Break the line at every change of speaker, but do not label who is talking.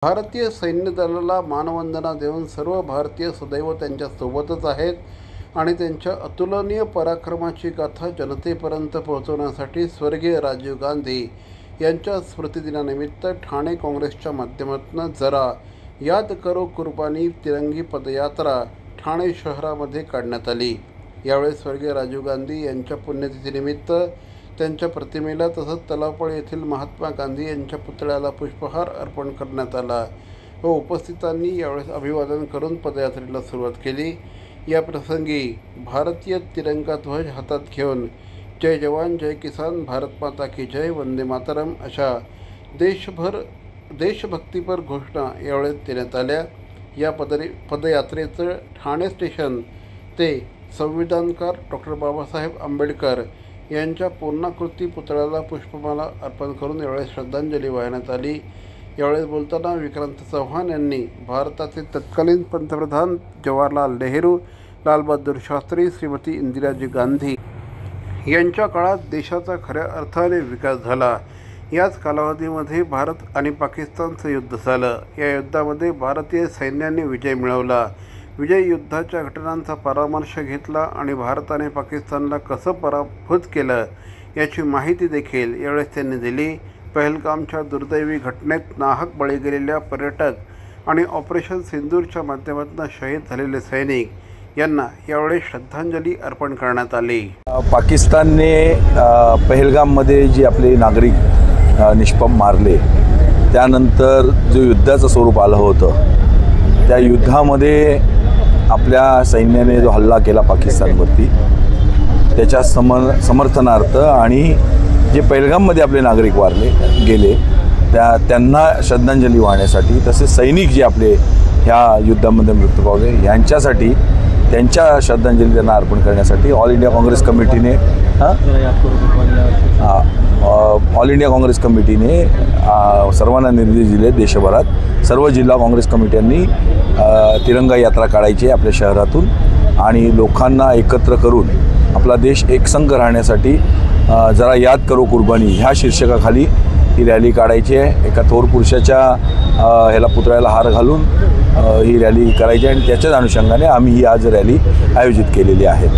भारतीय सैन्य दलाला मानवंदना देऊन सर्व भारतीय सदैव त्यांच्या सोबतच आहेत आणि त्यांच्या अतुलनीय पराक्रमाची गाथा जनतेपर्यंत पोहोचवण्यासाठी स्वर्गीय राजीव गांधी यांच्या स्मृतिदिनानिमित्त ठाणे काँग्रेसच्या माध्यमातून जरा याद करो कुर्बानी तिरंगी पदयात्रा ठाणे शहरामध्ये काढण्यात आली। यावेळी स्वर्गीय राजीव गांधी यांच्या पुण्यतिथीनिमित्त त्यांच्या प्रतिमेला तसंच तलावपळ येथील महात्मा गांधी यांच्या पुतळ्याला पुष्पहार अर्पण करण्यात आला व उपस्थितांनी यावेळी अभिवादन करून पदयात्रेला सुरुवात केली। या प्रसंगी भारतीय तिरंगा ध्वज हातात घेऊन जय जवान जय किसान भारत माता की जय वंदे मातरम अशा देशभक्तीपर घोषणा यावेळी देण्यात आल्या। या पदयात्रेचं ठाणे स्टेशन ते संविधानकार डॉक्टर बाबासाहेब आंबेडकर यांच्या पूर्णाकृती पुतळ्याला पुष्पमाला अर्पण करून यावेळी श्रद्धांजली वाहण्यात आली। यावेळी बोलताना विक्रांत चव्हाण यांनी भारताचे तत्कालीन पंतप्रधान जवाहरलाल नेहरू, लालबहादूर शास्त्री, श्रीमती इंदिराजी गांधी यांच्या काळात देशाचा खऱ्या अर्थाने विकास झाला। याच कालावधीमध्ये भारत आणि पाकिस्तानचं युद्ध झालं। या युद्धामध्ये भारतीय सैन्याने विजय मिळवला। विजय युद्धाच्या घटनांचा परामर्श घेतला आणि भारताने पाकिस्तानला कसं पराभूत केलं याची माहिती देखील यावेळेस त्यांनी दिली। पहलगामच्या दुर्दैवी घटनेत नाहक बळी गेलेल्या पर्यटक आणि ऑपरेशन सिंदूरच्या माध्यमातून शहीद झालेले सैनिक यांना यावेळी श्रद्धांजली अर्पण करण्यात आली।
पाकिस्तानने पहलगाममध्ये जे आपले नागरिक निष्पाप मारले त्यानंतर जो युद्धाचं स्वरूप आलं होतं त्या युद्धामध्ये आपल्या सैन्याने जो हल्ला केला पाकिस्तानवरती त्याच्या समर्थनार्थ आणि जे पहलगाममध्ये आपले नागरिक वारले गेले त्यांना श्रद्धांजली वाहण्यासाठी तसेच सैनिक जे आपले ह्या युद्धामध्ये मृत्यू पावले यांच्यासाठी त्यांच्या श्रद्धांजली त्यांना अर्पण करण्यासाठी ऑल इंडिया काँग्रेस कमिटीने सर्वांना निर्देश दिले। देशभरात सर्व जिल्हा काँग्रेस कमिट्यांनी तिरंगा यात्रा काढायची आपल्या शहरातून आणि लोकांना एकत्र करून आपला देश एकसंघ राहण्यासाठी जरा याद करो कुर्बानी ह्या शीर्षकाखाली ही रॅली काढायची आहे। एका थोर पुरुषाच्या ह्याला पुतळ्याला हार घालून ही रॅली करायची आणि त्याच्याच अनुषंगाने आम्ही ही आज रॅली आयोजित केलेली आहे।